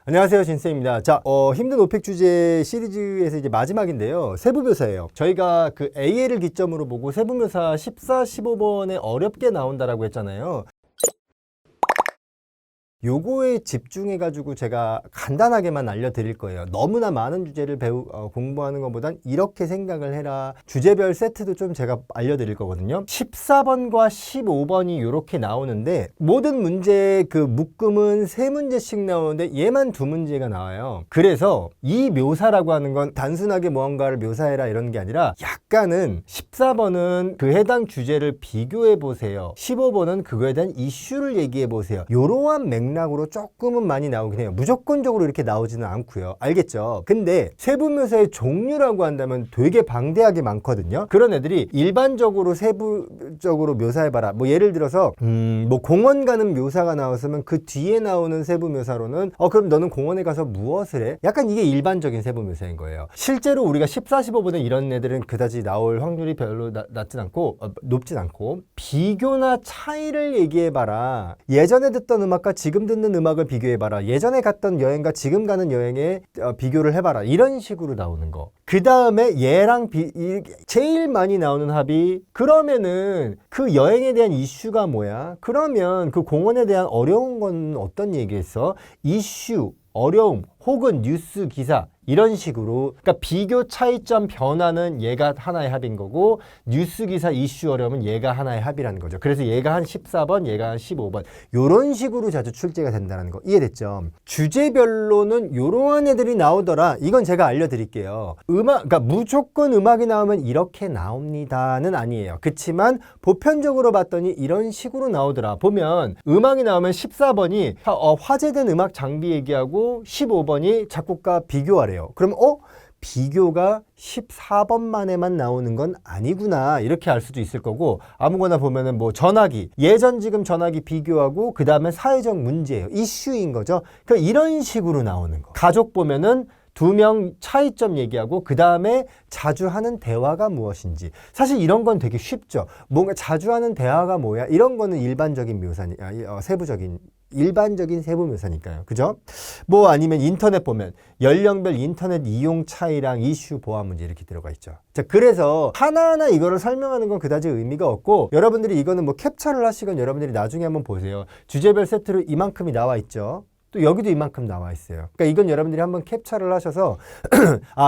안녕하세요, 진쌤입니다. 자, 힘든 오펙 주제 시리즈에서 이제 마지막인데요. 세부묘사예요. 저희가 그 AL을 기점으로 보고 세부묘사 14, 15번에 어렵게 나온다라고 했잖아요. 요거에 집중해가지고 제가 간단하게만 알려드릴 거예요. 너무나 많은 주제를 공부하는 것보단 이렇게 생각을 해라. 주제별 세트도 좀 제가 알려드릴 거거든요. 14번과 15번이 이렇게 나오는데 모든 문제의 그 묶음은 3문제씩 나오는데 얘만 2문제가 나와요. 그래서 이 묘사라고 하는 건 단순하게 무언가를 묘사해라 이런 게 아니라 약간은 14번은 그 해당 주제를 비교해 보세요. 15번은 그거에 대한 이슈를 얘기해 보세요. 요러한 맥락으로 조금은 많이 나오긴 해요. 무조건적으로 이렇게 나오지는 않고요. 알겠죠? 근데 세부묘사의 종류라고 한다면 되게 방대하게 많거든요. 그런 애들이 일반적으로 세부적으로 묘사해봐라. 뭐 예를 들어서 뭐 공원 가는 묘사가 나왔으면 그 뒤에 나오는 세부묘사로는 그럼 너는 공원에 가서 무엇을 해? 약간 이게 일반적인 세부묘사인 거예요. 실제로 우리가 14, 15번에 이런 애들은 그다지 나올 확률이 별로 높진 않고 비교나 차이를 얘기해봐라. 예전에 듣던 음악과 지금 듣는 음악을 비교해봐라. 예전에 갔던 여행과 지금 가는 여행에 비교를 해봐라. 이런 식으로 나오는 거. 그 다음에 얘랑 제일 많이 나오는 합이 그러면은 그 여행에 대한 이슈가 뭐야? 그러면 그 공원에 대한 어려운 건 어떤 얘기했어? 이슈, 어려움, 혹은 뉴스 기사 이런 식으로 그러니까 비교 차이점 변화는 얘가 하나의 합인 거고 뉴스 기사 이슈 어려움은 얘가 하나의 합이라는 거죠. 그래서 얘가 한 14번, 얘가 한 15번 이런 식으로 자주 출제가 된다는 거 이해됐죠? 주제별로는 이러한 애들이 나오더라. 이건 제가 알려드릴게요. 그러니까 무조건 음악이 나오면 이렇게 나옵니다는 아니에요. 그치만 보편적으로 봤더니 이런 식으로 나오더라. 보면 음악이 나오면 14번이 화제된 음악 장비 얘기하고 15번이 작곡가 비교하래요. 그럼 비교가 14번 만에만 나오는 건 아니구나 이렇게 알 수도 있을 거고 아무거나 보면은 뭐 전화기 예전 지금 전화기 비교하고 그 다음에 사회적 문제예요. 이슈인 거죠. 그러니까 이런 식으로 나오는 거. 가족 보면은 2명 차이점 얘기하고 그 다음에 자주 하는 대화가 무엇인지. 사실 이런 건 되게 쉽죠. 뭔가 자주 하는 대화가 뭐야? 이런 거는 일반적인 일반적인 세부 묘사니까요. 그죠? 뭐 아니면 인터넷 보면 연령별 인터넷 이용 차이랑 이슈 보안 문제 이렇게 들어가 있죠. 자, 그래서 하나하나 이거를 설명하는 건 그다지 의미가 없고 여러분들이 이거는 뭐 캡처를 하시건 여러분들이 나중에 한번 보세요. 주제별 세트로 이만큼이 나와 있죠. 또 여기도 이만큼 나와 있어요. 그러니까 이건 여러분들이 한번 캡처를 하셔서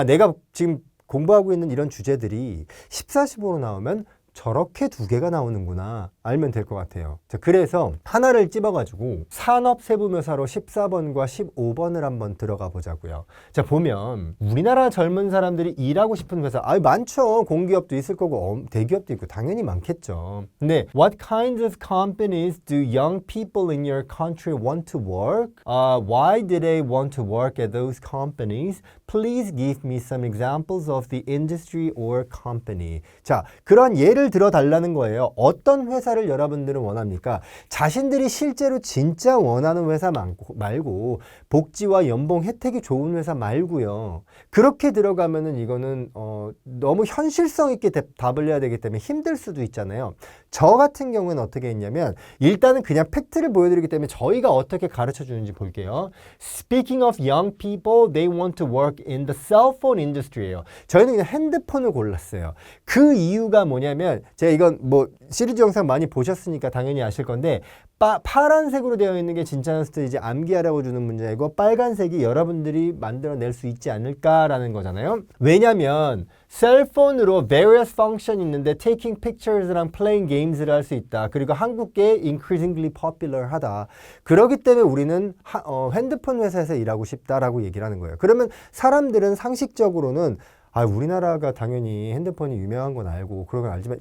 내가 지금 공부하고 있는 이런 주제들이 14, 15로 나오면 저렇게 2개가 나오는구나 알면 될 것 같아요. 자, 그래서 하나를 찝어가지고 산업 세부묘사로 14번과 15번을 한번 들어가 보자고요. 자, 보면 우리나라 젊은 사람들이 일하고 싶은 회사 많죠. 공기업도 있을 거고 대기업도 있고 당연히 많겠죠. 근데 What kinds of companies do young people in your country want to work? Why do they want to work at those companies? Please give me some examples of the industry or company. 자, 그런 예를 들어 달라는 거예요. 어떤 회사를 여러분들은 원합니까? 자신들이 실제로 진짜 원하는 회사 말고 복지와 연봉 혜택이 좋은 회사 말고요. 그렇게 들어가면은 이거는 너무 현실성 있게 답을 해야 되기 때문에 힘들 수도 있잖아요. 저 같은 경우는 어떻게 했냐면 일단은 그냥 팩트를 보여드리기 때문에 저희가 어떻게 가르쳐 주는지 볼게요. Speaking of young people, they want to work in the cell phone industry예요. 저희는 그냥 핸드폰을 골랐어요. 그 이유가 뭐냐면 제가 이건 뭐 시리즈 영상 많이 보셨으니까 당연히 아실 건데 파란색으로 되어 있는 게 진짜 이제 암기하라고 주는 문제이고 빨간색이 여러분들이 만들어낼 수 있지 않을까라는 거잖아요. 왜냐면 셀폰으로 various function 있는데 taking pictures랑 playing games를 할 수 있다. 그리고 한국계 increasingly popular 하다. 그렇기 때문에 우리는 핸드폰 회사에서 일하고 싶다라고 얘기를 하는 거예요. 그러면 사람들은 상식적으로는 우리나라가 당연히 핸드폰이 유명한 건 알고 그런 건 알지만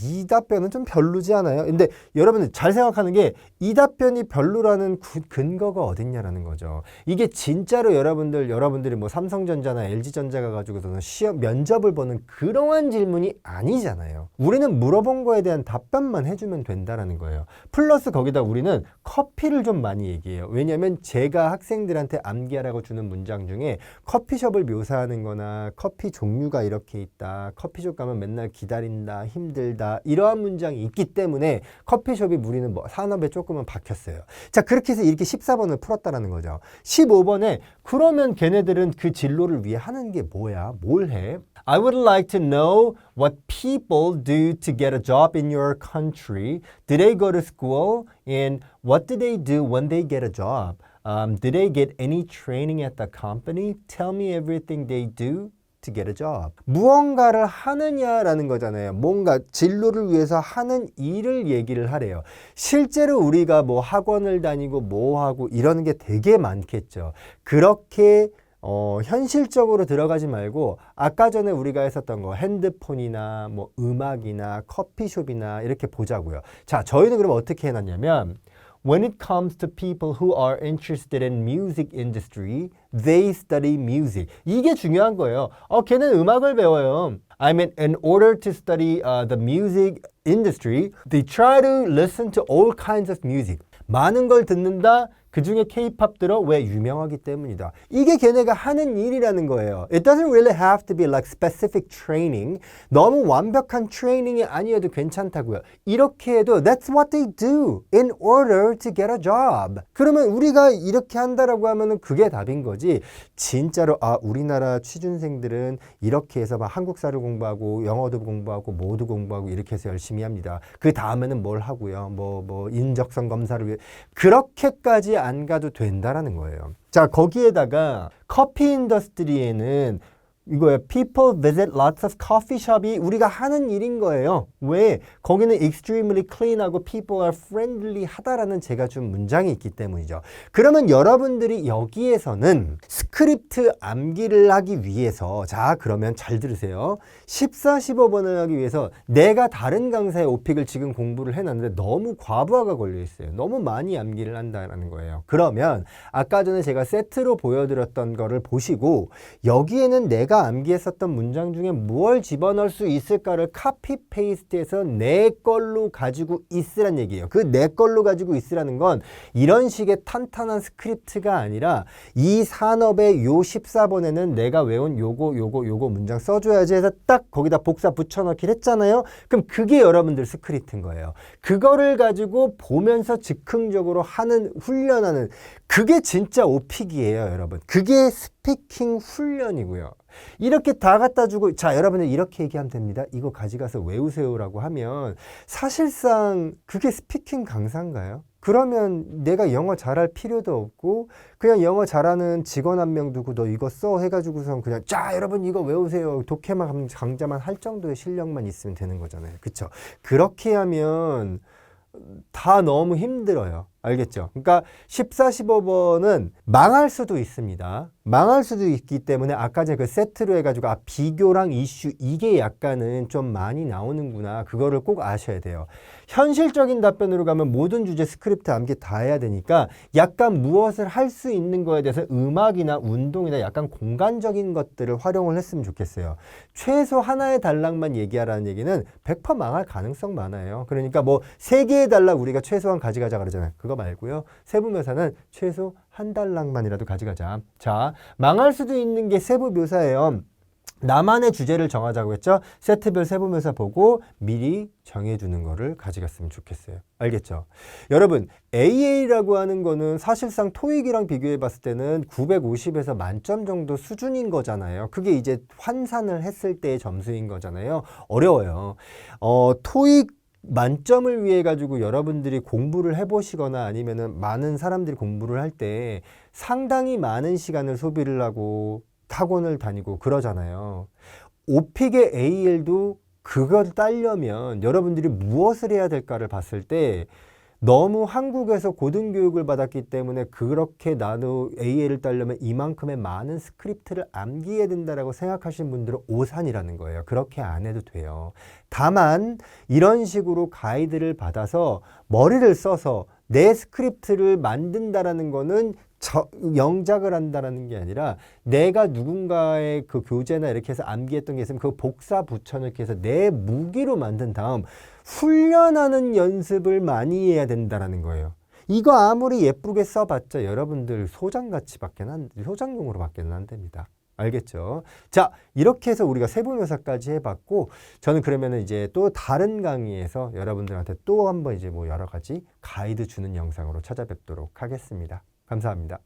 이 답변은 좀 별로지 않아요? 근데 여러분들 잘 생각하는 게 이 답변이 별로라는 근거가 어딨냐라는 거죠. 이게 진짜로 여러분들이 뭐 삼성전자나 LG전자가 가지고서는 시험 면접을 보는 그러한 질문이 아니잖아요. 우리는 물어본 거에 대한 답변만 해주면 된다라는 거예요. 플러스 거기다 우리는 커피를 좀 많이 얘기해요. 왜냐면 제가 학생들한테 암기하라고 주는 문장 중에 커피숍을 묘사하는 거나 커피 커피 종류가 이렇게 있다. 커피숍 가면 맨날 기다린다. 힘들다. 이러한 문장이 있기 때문에 커피숍이 우리는 뭐 산업에 조금은 박혔어요. 자, 그렇게 해서 이렇게 14번을 풀었다라는 거죠. 15번에 그러면 걔네들은 그 진로를 위해 하는 게 뭐야? 뭘 해? I would like to know what people do to get a job in your country. Do they go to school? And what do they do when they get a job? Do they get any training at the company? Tell me everything they do to get a job. 무언가를 하느냐라는 거잖아요. 뭔가 진로를 위해서 하는 일을 얘기를 하래요. 실제로 우리가 뭐 학원을 다니고 뭐 하고 이러는 게 되게 많겠죠. 그렇게 현실적으로 들어가지 말고 아까 전에 우리가 했었던 거 핸드폰이나 뭐 음악이나 커피숍이나 이렇게 보자고요. 자, 저희는 그럼 어떻게 해놨냐면 When it comes to people who are interested in music industry, they study music. 이게 중요한 거예요. 걔는 음악을 배워요. I mean, in order to study the music industry, they try to listen to all kinds of music. 많은 걸 듣는다. 그 중에 K-pop 들어 왜 유명하기 때문이다. 이게 걔네가 하는 일이라는 거예요. It doesn't really have to be like specific training. 너무 완벽한 트레이닝이 아니어도 괜찮다고요. 이렇게 해도 that's what they do in order to get a job. 그러면 우리가 이렇게 한다라고 하면은 그게 답인 거지. 진짜로 우리나라 취준생들은 이렇게 해서 막 한국사를 공부하고 영어도 공부하고 뭐도 공부하고 이렇게 해서 열심히 합니다. 그 다음에는 뭘 하고요. 뭐 인적성 검사를 위해 그렇게까지 안 가도 된다라는 거예요. 자, 거기에다가 커피 인더스트리에는 이거예요. People visit lots of coffee shop이 우리가 하는 일인 거예요. 왜? 거기는 extremely clean하고 people are friendly 하다라는 제가 준 문장이 있기 때문이죠. 그러면 여러분들이 여기에서는 스크립트 암기를 하기 위해서 자, 그러면 잘 들으세요. 14, 15번을 하기 위해서 내가 다른 강사의 오픽을 지금 공부를 해놨는데 너무 과부하가 걸려 있어요. 너무 많이 암기를 한다는 거예요. 그러면 아까 전에 제가 세트로 보여드렸던 거를 보시고 여기에는 내가 암기했었던 문장 중에 뭘 집어넣을 수 있을까를 카피 페이스트해서 내 걸로 가지고 있으란 얘기예요. 그 내 걸로 가지고 있으라는 건 이런 식의 탄탄한 스크립트가 아니라 이 산업의 요 14번에는 내가 외운 요거 문장 써줘야지 해서 딱 거기다 복사 붙여넣기를 했잖아요. 그럼 그게 여러분들 스크립트인 거예요. 그거를 가지고 보면서 즉흥적으로 하는 훈련하는 그게 진짜 오픽이에요, 여러분. 그게 스피킹 훈련이고요. 이렇게 다 갖다 주고 자, 여러분들 이렇게 얘기하면 됩니다. 이거 가져가서 외우세요라고 하면 사실상 그게 스피킹 강사인가요? 그러면 내가 영어 잘할 필요도 없고 그냥 영어 잘하는 직원 한 명 두고 너 이거 써 해가지고선 그냥 자, 여러분 이거 외우세요. 독해만 강좌만 할 정도의 실력만 있으면 되는 거잖아요. 그쵸? 그렇게 하면 다 너무 힘들어요. 알겠죠? 그러니까 14, 15번은 망할 수도 있습니다. 망할 수도 있기 때문에 아까 제가 그 세트로 해가지고 비교랑 이슈 이게 약간은 좀 많이 나오는구나. 그거를 꼭 아셔야 돼요. 현실적인 답변으로 가면 모든 주제 스크립트 암기 다 해야 되니까 약간 무엇을 할 수 있는 거에 대해서 음악이나 운동이나 약간 공간적인 것들을 활용을 했으면 좋겠어요. 최소 하나의 단락만 얘기하라는 얘기는 100% 망할 가능성 많아요. 그러니까 뭐 3개의 단락 우리가 최소한 가져가자 그러잖아요. 그거 말고요. 세부묘사는 최소 한 단락만이라도 가져가자. 자, 망할 수도 있는 게 세부묘사예요. 나만의 주제를 정하자고 했죠. 세트별 세부묘사 보고 미리 정해주는 거를 가져갔으면 좋겠어요. 알겠죠? 여러분, AA라고 하는 거는 사실상 토익이랑 비교해 봤을 때는 950에서 만점 정도 수준인 거잖아요. 그게 이제 환산을 했을 때의 점수인 거잖아요. 어려워요. 토익 만점을 위해 가지고 여러분들이 공부를 해보시거나 아니면은 많은 사람들이 공부를 할 때 상당히 많은 시간을 소비를 하고 학원을 다니고 그러잖아요. 오픽의 AL도 그걸 따려면 여러분들이 무엇을 해야 될까를 봤을 때 너무 한국에서 고등교육을 받았기 때문에 그렇게 나도 AL을 따려면 이만큼의 많은 스크립트를 암기해야 된다라고 생각하시는 분들은 오산이라는 거예요. 그렇게 안 해도 돼요. 다만 이런 식으로 가이드를 받아서 머리를 써서 내 스크립트를 만든다라는 거는 영작을 한다는 게 아니라 내가 누군가의 그 교재나 이렇게 해서 암기했던 게 있으면 그 복사 붙여넣기 해서 내 무기로 만든 다음 훈련하는 연습을 많이 해야 된다는 거예요. 이거 아무리 예쁘게 써봤자 여러분들 소장용으로밖에 안 됩니다. 알겠죠? 자, 이렇게 해서 우리가 세부묘사까지 해봤고, 저는 그러면은 이제 또 다른 강의에서 여러분들한테 또 한번 이제 뭐 여러 가지 가이드 주는 영상으로 찾아뵙도록 하겠습니다. 감사합니다.